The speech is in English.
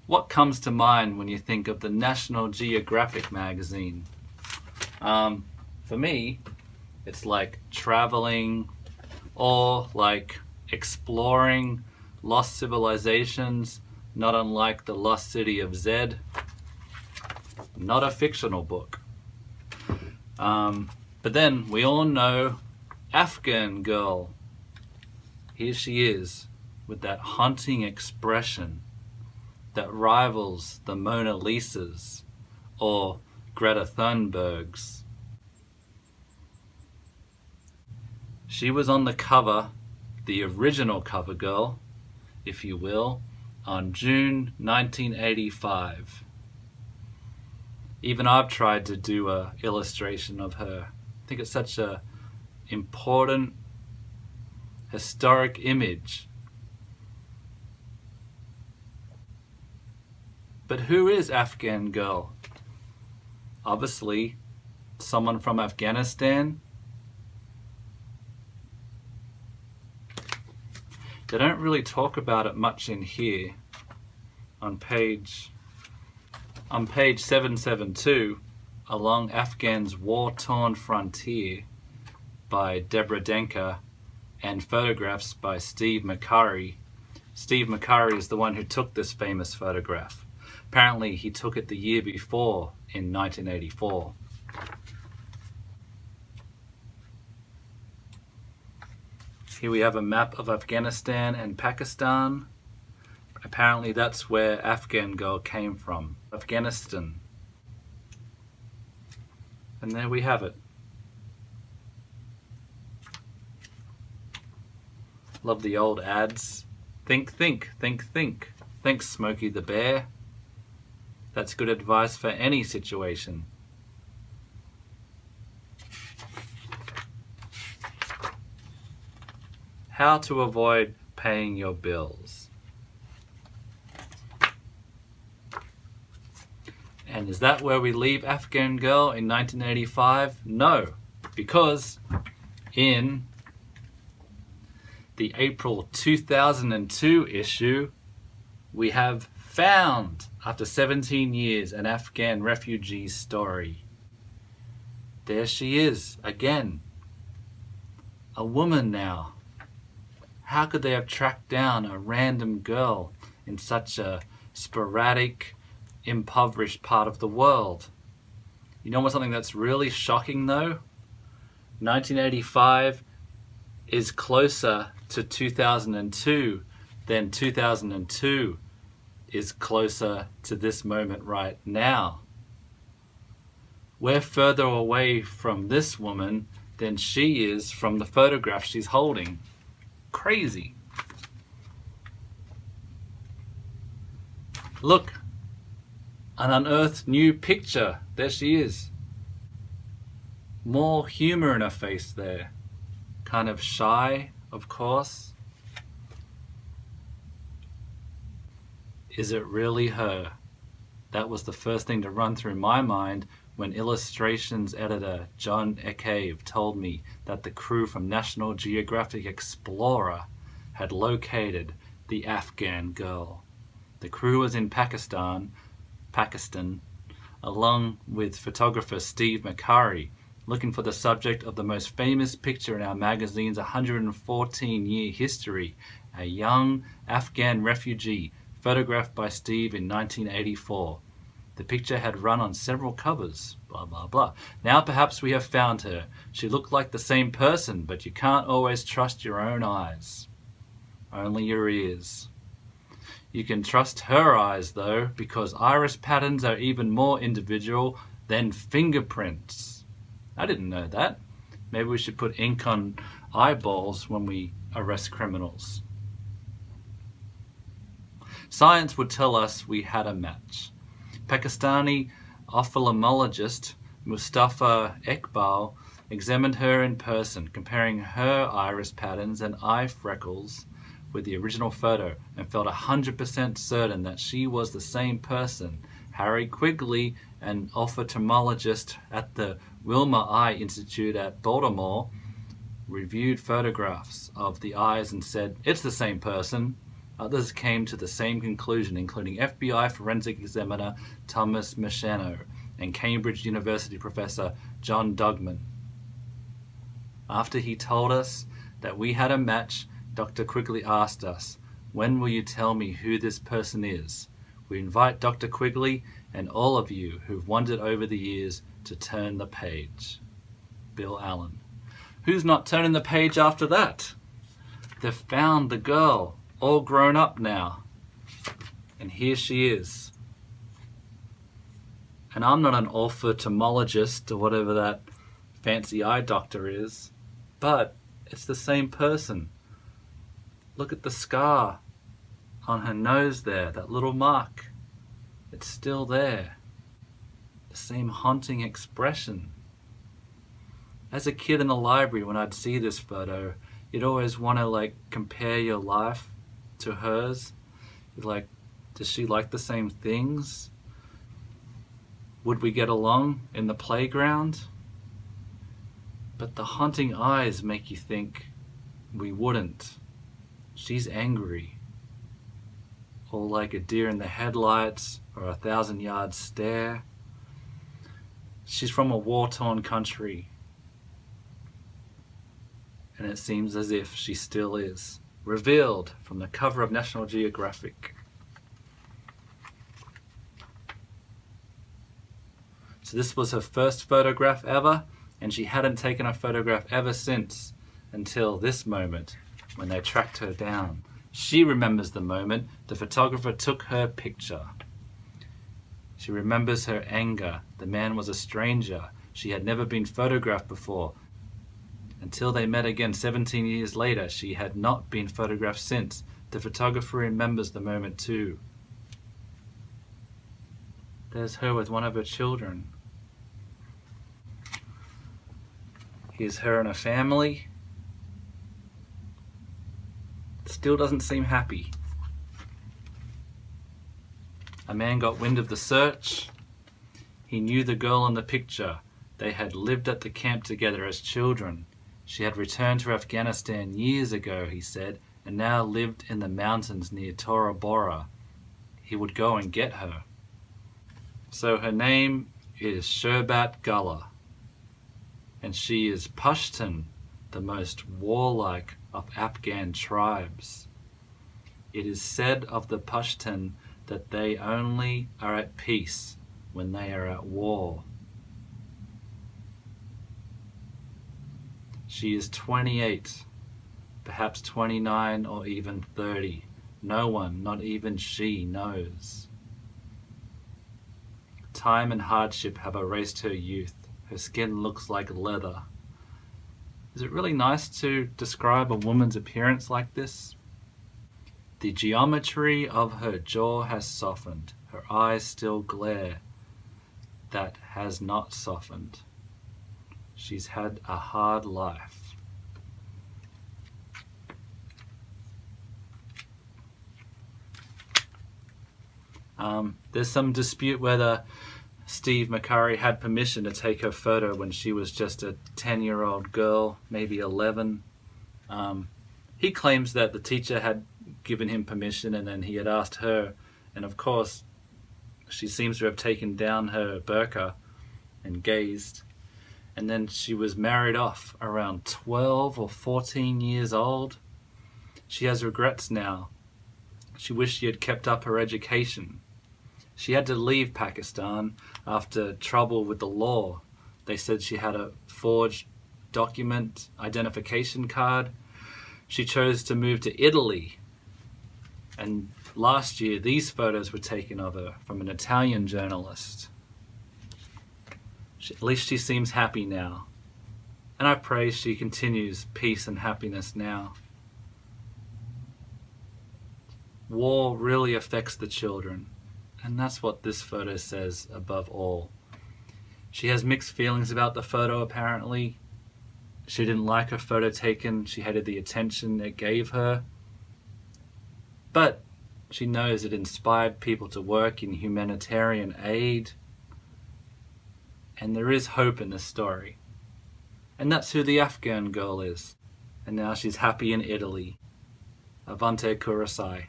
What comes to mind when you think of the National Geographic magazine? For me, it's like traveling or like exploring lost civilizations, not unlike the Lost City of Zed. Not a fictional book. But then we all know Afghan Girl. Here she is with that haunting expression that rivals the Mona Lisas or Greta Thunberg's. She was on the cover, the original cover girl, if you will, on June 1985. Even I've tried to do an illustration of her. I think it's such a important historic image. But who is Afghan Girl? Obviously, someone from Afghanistan. They don't really talk about it much in here. On page 772, Along Afghan's War-Torn Frontier by Deborah Denker and photographs by Steve McCurry. Steve McCurry is the one who took this famous photograph. Apparently he took it the year before in 1984. Here we have a map of Afghanistan and Pakistan. Apparently that's where Afghan Girl came from, Afghanistan. And there we have it. Love the old ads. Think, think, think, think. Thanks, Smokey the Bear. That's good advice for any situation. How to avoid paying your bills. And is that where we leave Afghan Girl in 1985? No, because in the April 2002 issue, we have found, after 17 years, an Afghan refugee story. There she is, again. A woman now. How could they have tracked down a random girl in such a sporadic, impoverished part of the world? You know what, something that's really shocking though? 1985 is closer to 2002 than 2002 is closer to this moment right now. We're further away from this woman than she is from the photograph she's holding. Crazy. Look, an unearthed new picture. There she is. More humor in her face there. Kind of shy, of course. Is it really her? That was the first thing to run through my mind when illustrations editor John Ecave told me that the crew from National Geographic Explorer had located the Afghan Girl. The crew was in Pakistan, along with photographer Steve McCurry, looking for the subject of the most famous picture in our magazine's 114-year history, a young Afghan refugee photographed by Steve in 1984. The picture had run on several covers, blah, blah, blah. Now perhaps we have found her. She looked like the same person, but you can't always trust your own eyes. Only your ears. You can trust her eyes, though, because iris patterns are even more individual than fingerprints. I didn't know that. Maybe we should put ink on eyeballs when we arrest criminals. Science would tell us we had a match. Pakistani ophthalmologist Mustafa Iqbal examined her in person, comparing her iris patterns and eye freckles with the original photo, and felt 100% certain that she was the same person. Harry Quigley, an ophthalmologist at the Wilmer Eye Institute at Baltimore, reviewed photographs of the eyes and said, "It's the same person." Others came to the same conclusion, including FBI forensic examiner Thomas Machano and Cambridge University professor John Dugman. After he told us that we had a match, Dr. Quigley asked us, "When will you tell me who this person is?" We invite Dr. Quigley and all of you who've wondered over the years to turn the page. Bill Allen. Who's not turning the page after that? They've found the girl, all grown up now. And here she is. And I'm not an ophthalmologist or whatever that fancy eye doctor is, but it's the same person. Look at the scar on her nose there, that little mark. It's still there. The same haunting expression. As a kid in the library, when I'd see this photo, you'd always want to compare your life to hers. You're does she like the same things? Would we get along in the playground? But the haunting eyes make you think we wouldn't. She's angry. Or like a deer in the headlights or a 1,000-yard stare. She's from a war-torn country. And it seems as if she still is. Revealed from the cover of National Geographic. So this was her first photograph ever, and she hadn't taken a photograph ever since, until this moment when they tracked her down. She remembers the moment the photographer took her picture. She remembers her anger. The man was a stranger. She had never been photographed before. Until they met again 17 years later, she had not been photographed since. The photographer remembers the moment too. There's her with one of her children. Here's her and her family. Still doesn't seem happy. A man got wind of the search. He knew the girl in the picture. They had lived at the camp together as children. She had returned to Afghanistan years ago, he said, and now lived in the mountains near Tora Bora. He would go and get her. So her name is Sharbat Gula, and she is Pashtun, the most warlike of Afghan tribes. It is said of the Pashtun that they only are at peace when they are at war. She is 28, perhaps 29 or even 30. No one, not even she, knows. Time and hardship have erased her youth. Her skin looks like leather. Is it really nice to describe a woman's appearance like this? The geometry of her jaw has softened. Her eyes still glare. That has not softened. She's had a hard life. There's some dispute whether Steve McCurry had permission to take her photo when she was just a 10-year-old girl, maybe 11. He claims that the teacher had given him permission and then he had asked her, and of course she seems to have taken down her burqa and gazed, and then she was married off around 12 or 14 years old. She has regrets now. She wished she had kept up her education. She had to leave Pakistan after trouble with the law. They said she had a forged document identification card. She chose to move to Italy. And last year, these photos were taken of her from an Italian journalist. At least she seems happy now. And I pray she continues peace and happiness now. War really affects the children. And that's what this photo says above all. She has mixed feelings about the photo, apparently. She didn't like her photo taken. She hated the attention it gave her. But she knows it inspired people to work in humanitarian aid. And there is hope in this story. And that's who the Afghan girl is. And now she's happy in Italy. Avante Kurasai.